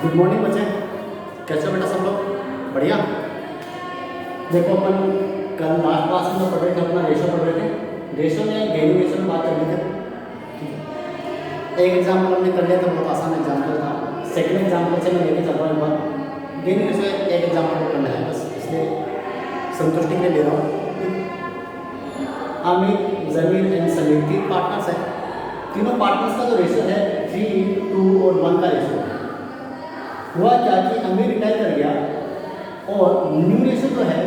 Good morning बच्चे, कैसे हो बेटा सब लोग? बढ़िया। देखो अपन कल लास्ट क्लास में पढ़ रहे थे, अपना रेशो पढ़ रहे थे। रेशो में गेनिंग रेशो में बात कर रहे थे। ठीक है, एक एग्जाम्पल हमने कर लिया था, बहुत आसान एग्जाम्पल था। सेकंड एग्जाम्पल से मैं लेके चल रहा हूँ। बात गेनिंग रेशो एक एग्जाम्पल करना है बस, इसलिए संतुष्टि के लिए ले रहा हूँ। आमिर, जमीर एंड समीर तीन पार्टनर्स हैं। तीनों पार्टनर्स का जो रेशो है 3, 2 और 1 का रेशो है। हुआ क्या कि अमीर रिटायर कर गया और न्यू रेशो जो है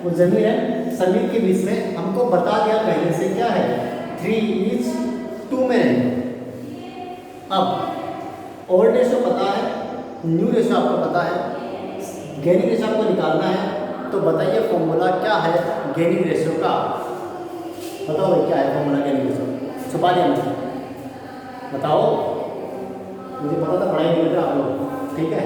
वो जमीर एंड समीर के बीच में हमको बता दिया पहले से क्या है, 3:2 में रहेंगे। अब ओल्ड रेशो पता है, न्यू रेशो आपको पता है, गेनिंग रेशो आपको निकालना है। तो बताइए फॉर्मूला क्या है गेनिंग रेशो का? बताओ भाई क्या है फॉर्मूला गेनिंग रेशो? छुपा दिया मुझे, बताओ। मुझे पता था पढ़ाई नहीं करते आप लोग, ठीक है।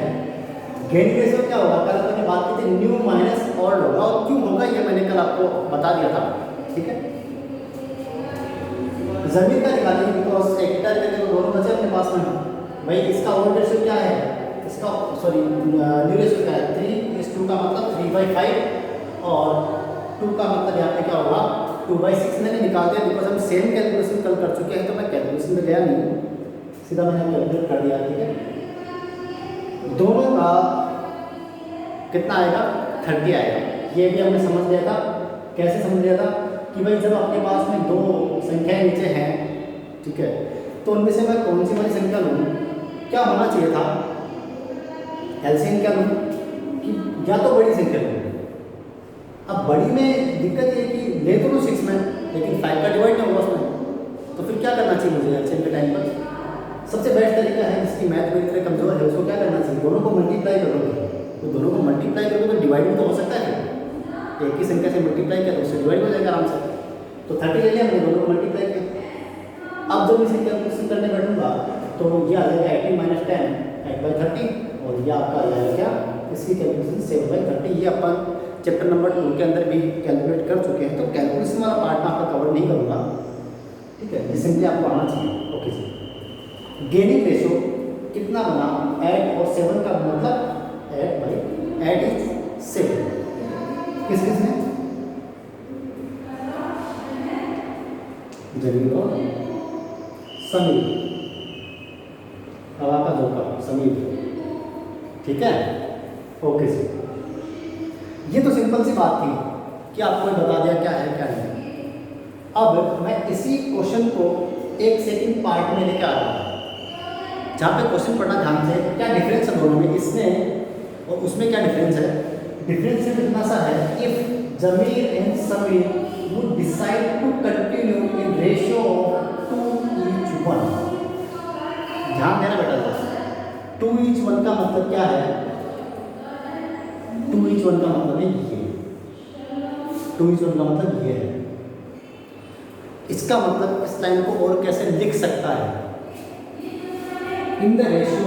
गेनिंग रेशो क्या होगा? कल मैंने बात की थी न्यू माइनस ओल्ड होगा, और क्यों होगा ये मैंने कल आपको बता दिया था, ठीक है। जमीन का निकालेंगे बिकॉज एक लीटर के तो दोनों बचे अपने पास में। भाई इसका ओल्ड रेशो क्या है, इसका सॉरी न्यू रेशो क्या है, 3:2 का मतलब 3/5 और 2 का मतलब यहाँ पे क्या होगा 2/6। मैंने निकाल दिया बिकॉज हम सेम कैलकुलेशन कल कर चुके हैं, तो मैं कैलकुलेशन में गया नहीं, सीधा मैंने कैलकुलेट कर दिया, ठीक है। दोनों का कितना आएगा, 30 आएगा। ये भी हमने समझ लिया था। कैसे समझ लिया था कि भाई जब आपके पास में दो संख्याएं नीचे हैं, ठीक है, तो उनमें से मैं कौन सी वाली संख्या लूँ? क्या होना चाहिए था, एलसीएम क्या लूँ कि या तो बड़ी संख्या लूँ। अब बड़ी में दिक्कत ये कि ले तो 6 में, लेकिन 5 का डिवाइड नहीं होगा उसमें, तो फिर क्या करना चाहिए मुझे एलसीएम के टाइम पर? सबसे बेस्ट तरीका है, जिसकी मैथ मेरी तरह कमजोर है, उसको क्या करना चाहिए, दोनों को मल्टीप्लाई करोगे। तो दोनों को मल्टीप्लाई करोगे तो डिवाइड भी तो हो सकता है। एक ही संख्या से मल्टीप्लाई किया तो उससे डिवाइड हो जाएगा आराम से। तो 30 ले लिया हमने, दोनों को मल्टीप्लाई किया। अब जब इसे कैलकुलेशन करने बैठूंगा तो ये आ जाएगा 18 - 10 8/30, और ये आपका आ जाएगा क्या, इसकी कैलकुलेशन 7/30। ये अपन चैप्टर नंबर 2 के अंदर भी कैलकुलेट कर चुके हैं, तो कैलकुलेशन वाला पार्ट में आपका कवर नहीं करूँगा, ठीक है। ये सिंपली आपको आना चाहिए, ओके जी। गेनिंग रेशो कितना बना, 8 और 7 का मतलब 8 is 7। किस किस में, जमीर और समीर, हवा का झोंका समीर, ठीक है, ओके जी। ये तो सिंपल सी बात थी कि आपको बता दिया क्या है क्या नहीं। अब मैं इसी क्वेश्चन को एक सेकंड पार्ट में लेकर आ रहा हूँ, जहाँ पे क्वेश्चन पढ़ना ध्यान से, क्या डिफरेंस है दोनों में, इसमें और उसमें क्या डिफरेंस है। डिफरेंस इतना सा है, if Zameer and Sameer would decide to continue in ratio of 2:1। ध्यान देना बेटा, 2:1 का मतलब क्या है, 2:1 का मतलब है ये, 2:1 का मतलब ये है। इसका मतलब इस लाइन को और कैसे लिख सकता है, इन द रेशियो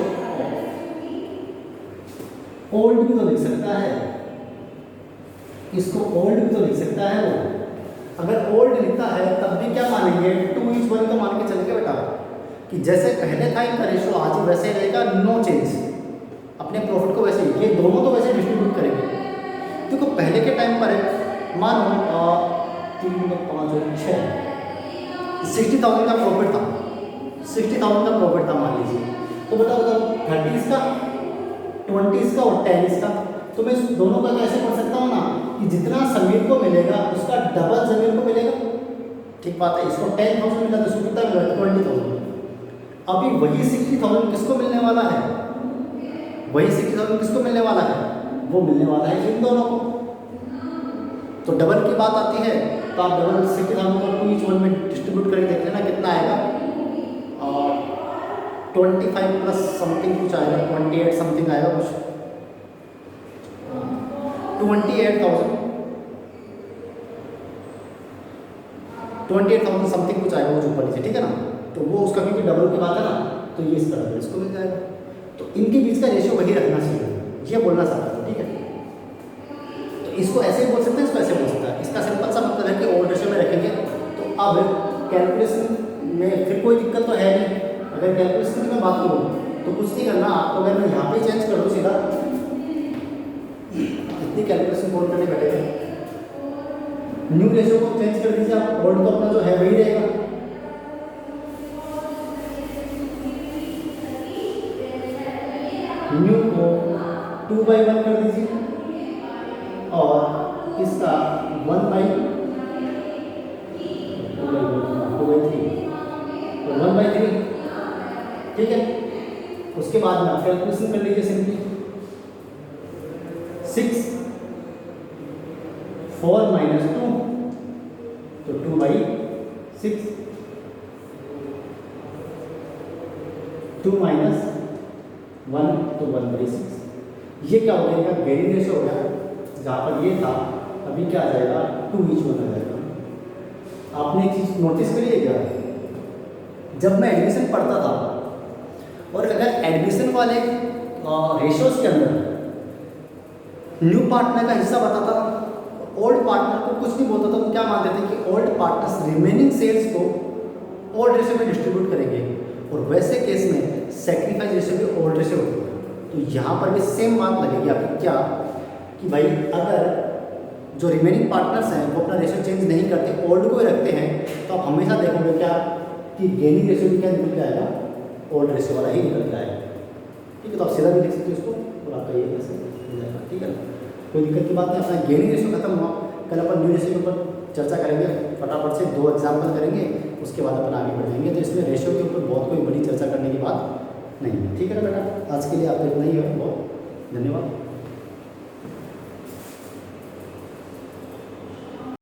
ओल्ड भी तो लिख सकता है, इसको ओल्ड भी तो लिख सकता है वो। अगर ओल्ड लिखता है तब भी क्या मानेंगे, 2:1 का मान के चलेंगे बेटा, कि जैसे पहले था इनका रेशियो आज ही वैसे रहेगा, नो चेंज। अपने प्रॉफिट को वैसे, ये दोनों तो वैसे डिस्ट्रीब्यूट करेंगे। देखो पहले के टाइम पर मानो 3, 5 और 6 60,000 का प्रॉफिट था, 60,000 का प्रॉफिट था मान लीजिए। तो बताओ 30 का, 20 का और 10 का, तो मैं इस दोनों का कैसे पढ़ सकता हूँ ना, कि जितना समीर को मिलेगा उसका डबल जमीर को मिलेगा, ठीक बात है। इसको 10,000 मिला तो इसको कितना मिला, 20,000। अभी वही 60,000 किसको मिलने वाला है, वही 60,000 किसको मिलने वाला है, वो मिलने वाला है इन दोनों को। तो डबल की बात आती है तो आप डबल 60,000 को 2:1 में डिस्ट्रीब्यूट करके देख लेना कितना आएगा, 25 प्लस समथिंग कुछ आएगा, 28 समथिंग आएगा कुछ, 28,000 समथिंग कुछ आएगा कुछ ऊपर नीचे, ठीक है ना। तो वो उसका क्योंकि डबल की बात है ना, तो ये इस तरह इसको मिल जाएगा। तो इनके बीच का रेशियो वही रखना चाहिए, ये बोलना चाहता था, ठीक है। तो इसको ऐसे बोल सकते हैं, इसको ऐसे बोल सकता है। इसका सिंपल सा मतलब है कि ओल्ड रेशियो में रखेंगे। तो अब कैलकुलेशन में फिर कोई दिक्कत तो है नहीं। अगर कैलकुलेशन की मैं बात करूँ तो कुछ नहीं करना आपको, अगर मैं यहाँ पे चेंज कर दूँ सीधा, इतनी कैलकुलेशन कौन करने बैठेगा। न्यू रेशियो को चेंज कर दीजिए आप, ओल्ड तो अपना जो है वही रहेगा। न्यू को 2/1 कर दीजिए और इसका 1/3 तो 1/3, ठीक है। उसके बाद में आप कैलकुलेशन कर लीजिए सिंपली, 6 4 - 2 तो 2/6, 2 - 1 तो 1/6। ये क्या हो गया, वेरी रेशियो हो गया। जहाँ पर ये था अभी क्या आ जाएगा, 2:1 आ जाएगा। आपने एक चीज़ नोटिस करी है क्या, जब मैं एडमिशन पढ़ता था और अगर एडमिशन वाले रेशियोज के अंदर न्यू पार्टनर का हिस्सा बताता था, ओल्ड पार्टनर को कुछ नहीं बोलता था, वो क्या मानते थे कि ओल्ड पार्टनर्स रिमेनिंग सेल्स को ओल्ड रेशियो में डिस्ट्रीब्यूट करेंगे, और वैसे केस में सेक्रीफाइस रेशियो भी ओल्ड रेशियो होती है। तो यहाँ पर भी सेम बात लगेगी आपकी, क्या कि भाई अगर जो रिमेनिंग पार्टनर्स हैं वो अपना रेशियो चेंज नहीं करते, ओल्ड को ही रखते हैं, तो आप हमेशा देखोगे क्या कि गेनिंग रेशियो भी क्या निकल के आएगा, ओल्ड रेशियो वाला ही निकल के आएगा। ठीक है, तो आप सीधा भी लिख सकते हो इसको और आपका ये कैसे हो जाएगा। ठीक है, कोई दिक्कत की बात नहीं। अपना गेनिंग रेशियो खत्म हुआ, कल अपन न्यू रेशियो के ऊपर चर्चा करेंगे, फटाफट से 2 एग्जाम्पल करेंगे, उसके बाद अपन आगे बढ़ेंगे। तो इसमें रेशियो के ऊपर बहुत कोई बड़ी चर्चा करने की बात नहीं है। ठीक है ना बेटा, आज के लिए आपको इतना ही है, बहुत धन्यवाद।